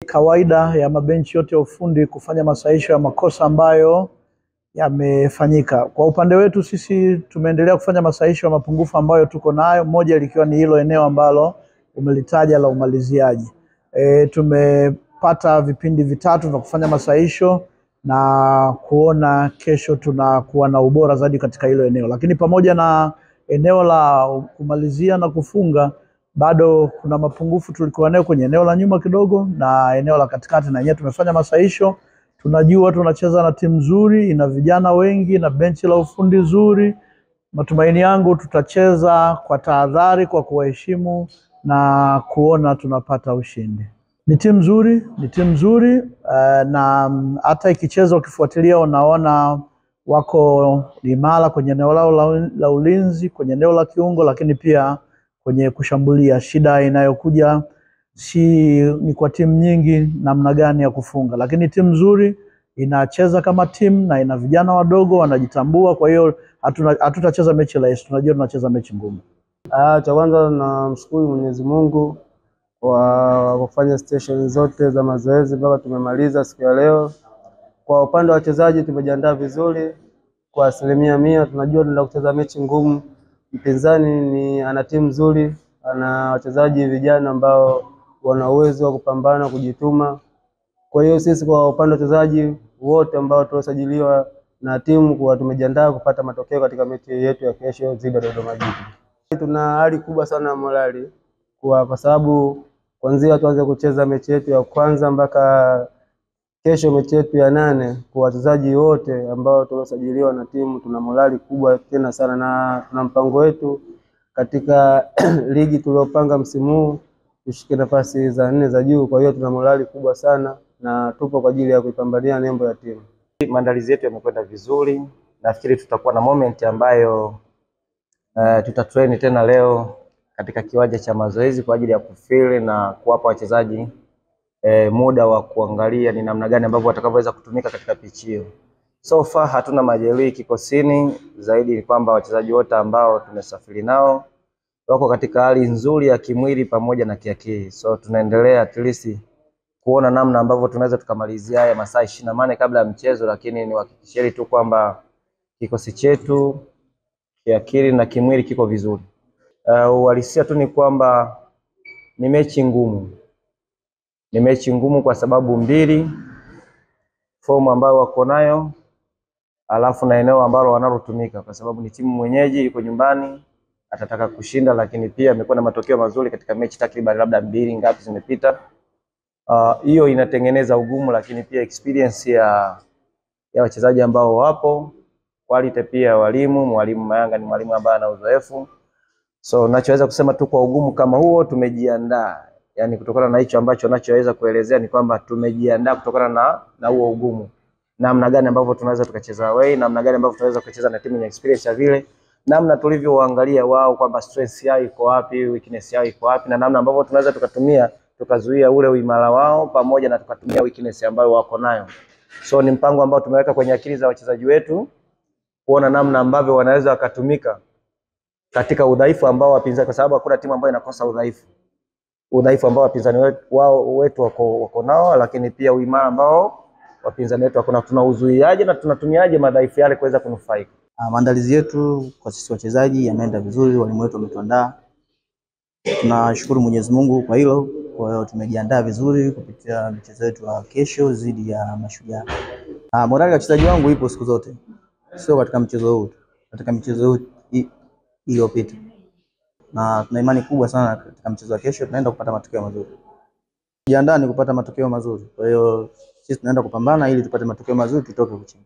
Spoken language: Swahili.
Kawaida ya mabenchi yote ya ufundi kufanya masahihisho ya makosa ambayo yamefanyika. Kwa upande wetu sisi tumeendelea kufanya masahihisho ya mapungufu ambayo tuko nayo, moja likiwa ni hilo eneo ambalo umelitaja la umaliziaji. Tumepata vipindi vitatu vya kufanya masahihisho na kuona kesho tunakuwa na ubora zaidi katika hilo eneo. Lakini pamoja na eneo la kumalizia na kufunga, bado kuna mapungufu tulikuwa nayo kwenye eneo la nyuma kidogo na eneo la katikati, na yenyewe tumefanya masahihisho. Tunajua tunacheza na timu nzuri, ina vijana wengi na benchi la ufundi zuri. Matumaini yangu tutacheza kwa tahadhari, kwa kuheshimu na kuona tunapata ushindi. Ni timu nzuri, na hata ikicheza ukifuatilia unaona wako imara kwenye eneo lao la ulinzi, kwenye eneo la kiungo, lakini pia kwenye kushambulia. Shida inayokuja ni kwa timu nyingi namna gani ya kufunga, lakini timu nzuri inacheza kama timu na ina vijana wadogo wanajitambua. Kwa hiyo hatutacheza mechi rahisi, tunajua tunacheza mechi ngumu. Cha kwanza namshukuru Mwenyezi Mungu kwa kufanya station zote za mazoezi mpaka tumemaliza siku ya leo. Kwa upande wa wachezaji tumejiandaa vizuri kwa 100%. Tunajua tunaenda kucheza mechi ngumu. Mpinzani ana timu nzuri, ana wachezaji vijana ambao wana uwezo wa kupambana, kujituma. Kwa hiyo sisi kwa upande wa wachezaji wote ambao tuliosajiliwa na timu, kwa tumejiandaa kupata matokeo katika mechi yetu ya kesho dhidi ya Dodoma Jiji. Tuna hali kubwa sana ya morali kwa sababu kuanzia tuanze kucheza mechi yetu ya kwanza mpaka kesho mechi yetu ya 8, kwa wachezaji wote ambao tuliosajiliwa na timu tuna morali kubwa tena sana, na tuna mpango wetu katika ligi tuliopanga msimu huu tushike nafasi za 4 za juu. Kwa hiyo tuna morali kubwa sana na tupo kwa ajili ya kuipambania nembo ya timu. Maandalizi yetu yamekwenda vizuri. Nafikiri tutakuwa na moment ambayo tutatrain tena leo katika kiwanja cha mazoezi kwa ajili ya kufeel na kuwapa wachezaji muda wa kuangalia ni namna gani ambavyo watakavyoweza kutumika katika pitch hiyo. So far hatuna majeruhi kikosini, zaidi ni kwamba wachezaji wote ambao tumesafiri nao wako katika hali nzuri ya kimwili pamoja na kiakili. So tunaendelea at least kuona namna ambavyo tunaweza tukamalizia haya masaa 24 kabla ya mchezo, lakini niwahakikishie tu kwamba kikosi chetu kiakili na kimwili kiko vizuri. Uhalisia tu ni kwamba ni mechi ngumu. Ni mechi ngumu kwa sababu mbili: fomu ambayo wako nayo, alafu na eneo ambalo wanalotumika, kwa sababu ni timu mwenyeji, iko nyumbani, atataka kushinda, lakini pia amekuwa na matokeo mazuri katika mechi takriban labda 2 ngapi zimepita. Hiyo inatengeneza ugumu, lakini pia experience ya wachezaji ambao wapo, quality pia mwalimu Mayanga ni mwalimu ambaye ana uzoefu. So nachoweza kusema tu kwa ugumu kama huo tumejiandaa. Yani kutokana na hicho ambacho nachoweza kuelezea ni kwamba tumejiandaa kutokana na huo ugumu. Namna gani ambavyo tunaweza tukacheza away, namna gani ambavyo tunaweza kucheza na timu yenye experience ya vile, namna tulivyoangalia wao kwamba strength yao iko wapi, weakness yao iko wapi, na namna ambavyo tunaweza tukatumia tukazuia ule uimara wao pamoja na tukatumia weakness ambayo wako nayo. So ni mpango ambao tumeweka kwenye akili za wachezaji wetu kuona namna ambavyo wanaweza wakatumika katika udhaifu ambao wapinzani, kwa sababu hakuna timu ambayo inakosa udhaifu ambao wapinzani wetu wako nao, lakini pia uimara ambao wapinzani wetu wako nao. Tunauzuiaje na tunatumiaje madhaifu yale kuweza kunufaika. Maandalizi yetu kwa sisi wachezaji yameenda vizuri, walimu wetu wametuandaa. Tunashukuru Mwenyezi Mungu kwa hilo. Kwa hiyo tumejiandaa vizuri kupitia mchezo wetu wa kesho dhidi ya Mashujaa. Morali ya wachezaji wangu ipo siku zote, sio katika mchezo huu, katika mchezo huu iliyopita, na tuna imani kubwa sana katika mchezo wa kesho tunaenda kupata matokeo mazuri. Jiandaa ni kupata matokeo mazuri. Kwa hiyo sisi tunaenda kupambana ili tupate matokeo mazuri tutoke chini.